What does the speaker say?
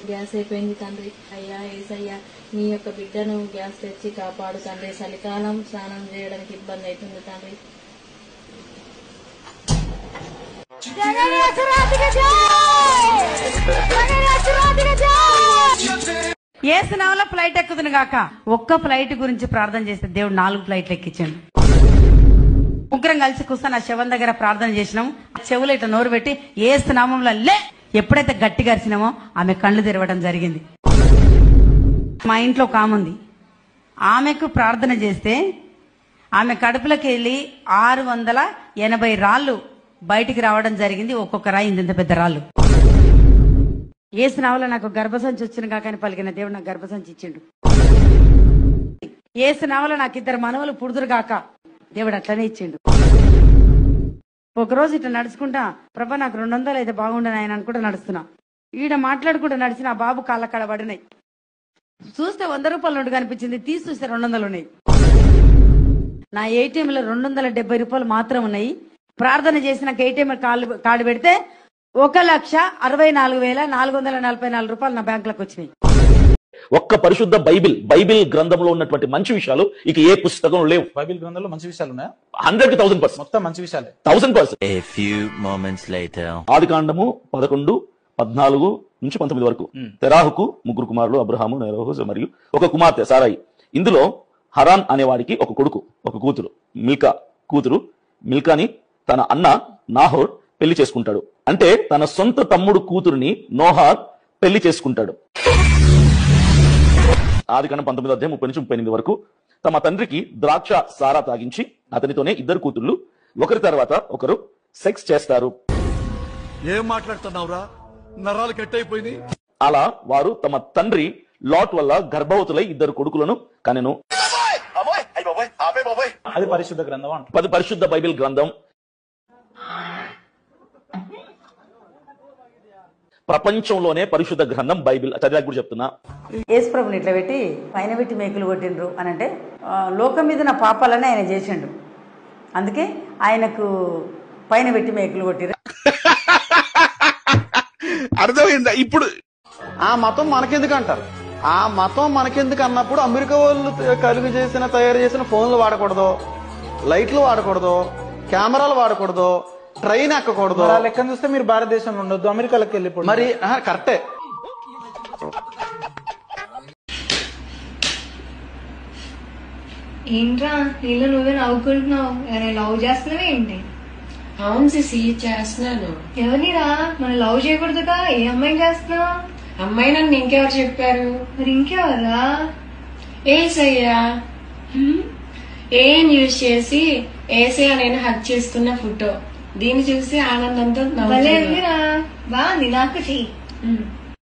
Gas అయిపోయింది తండ్రి. అయ్యా ఏసయ్యా, నీ యొక్క బిడ్డను గ్యాస్ తెచ్చి కాపాడు తండ్రి. చలికాలం స్నానం చేయడానికి ఇబ్బంది అవుతుంది తండ్రి. ఏసునామలో ఫ్లైట్ ఎక్కుతుంది కాక ఒక్క ఫ్లైట్ గురించి ప్రార్థన చేస్తే దేవుడు 4 ఫ్లైట్లు ఎక్కించాడు. ముగ్గురం కలిసి కూర్చొని ఆ శవం దగ్గర ప్రార్థన చేసినాం. చెవులు ఇట్లా నోరు పెట్టి ఏసునామంలో లే ఎప్పుడైతే గట్టిగా అరిచినామో ఆమె కళ్ళు తెరవడం జరిగింది. మా ఇంట్లో ఒక ఆమె ఉంది. ఆమెకు ప్రార్థన చేస్తే ఆమె కడుపులోకి వెళ్ళి 680 రాళ్లు బయటికి రావడం జరిగింది. ఒక్కొక్క రాయి ఇంత పెద్ద రాళ్ళు. ఏసునామలో నాకు గర్భసంచి వచ్చిన కాకని పలికిన దేవుడు నాకు గర్భసంచి ఇచ్చిండు. ఏసునామలో నాకు 2 మనవలు పుడుదురు కాక దేవుడు అట్లనే ఇచ్చిండు. ఒకరోజు ఇట్లా నడుచుకుంటా, ప్రభా నాకు 200 అయితే బాగుండని ఆయన అనుకుంటా నడుస్తున్నా. ఈడ మాట్లాడుకుంటూ నడిచిన ఆ బాబు కాళ్ళ కాడ పడినాయి. చూస్తే 100 రూపాయల నోటు కనిపించింది. తీసి చూస్తే 200 ఉన్నాయి. నా ఏటీఎంలో 270 రూపాయలు మాత్రం ఉన్నాయి. ప్రార్థన చేసిన ఏటీఎం కార్డు పెడితే 1,64,444 రూపాయలు నా బ్యాంకులకు వచ్చినాయి. ఒక్క పరిశుద్ధ బైబిల్ గ్రంథంలో ఉన్నటువంటి మంచి విషయాలు ఇక ఏ పుస్తకంలో లేవు. బైబిల్ గ్రంథంలో మంచి విషయాలు ఉన్నాయా? 100కి 1000%. మొత్తం మంచి విషయాలే. 1000%. ఆదికాండము 11, 14 నుంచి 19 వరకు. తెరాహుకు 3 కుమారులు, అబ్రహాము, నెరహు మరియు ఒక కుమార్తె సారాయి. ఇందులో హరాన్ అనేవాడికి ఒక కొడుకు, ఒక కూతురు. మిల్కా కూతురు. మిల్కాని తన అన్న నాహోర్ పెళ్లి చేసుకుంటాడు. అంటే తన సొంత తమ్ముడు కూతురుని నోహార్ పెళ్లి చేసుకుంటాడు. ఆదికాండం 19:30-38 వరకు. తమ తండ్రికి ద్రాక్ష సారా తాగించి అతనితోనే 2 కూతుళ్లు ఒకరి తర్వాత ఒకరు సెక్స్ చేస్తారు. ఏం మాట్లాడుతున్నావురా? నరాలు కట్ అయిపోయింది. అలా వారు తమ తండ్రి లాట్ వల్ల గర్భవతులై 2 కొడుకులను కనెను. అది పరిశుద్ధ గ్రంథం అంట. పరిశుద్ధ బైబిల్ గ్రంథం. ప్రపంచంలోనే పరిశుద్ధ గ్రంథం బైబిల్. చదివాక కూడా చెప్తున్నా. యేసుప్రభుని ఇట్లా పెట్టి పైన పెట్టి మేకులు కొట్టిండ్రు అని అంటే లోకం మీద నా పాపాలని ఆయన చేసిండు. అందుకే ఆయనకు పైన పెట్టి మేకులు కొట్టిరు. అర్థమైందా? ఇప్పుడు ఆ మతం మనకెందుకు అంటారు? ఆ మతం మనకెందుకు అన్నప్పుడు అమెరికా వాళ్ళు తయారు చేసిన ఫోన్లు వాడకూడదు, లైట్లు వాడకూడదు, కెమెరాలు వాడకూడదు, ట్రైన్ ఎక్కకూడదు. లెక్కను చూస్తే మీరు భారతదేశంలో ఉండొద్దు, అమెరికాలోకి వెళ్ళిపోండి. మరి కరెక్టే. ఏంట్రా నీళ్ళు నువ్వే నవ్వుకుంటున్నావు? లవ్ చేస్తున్నావే ఏంటి? అవును సిసి చేస్తున్నాను. ఎవరినిరా? మనం లవ్ చేయకూడదుగా. ఏ అమ్మాయిని చేస్తున్నావు? అమ్మాయి నన్ను ఇంకెవరు చెప్పారు? మరి ఇంకెవరా? ఏసయ్యా. ఏం యూజ్ చేసి ఏసయ్య నేను హక్ చేసుకున్న ఫోటో. దీన్ని చూసి ఆనందంతో బాగుంది. నాకు చెయ్యి.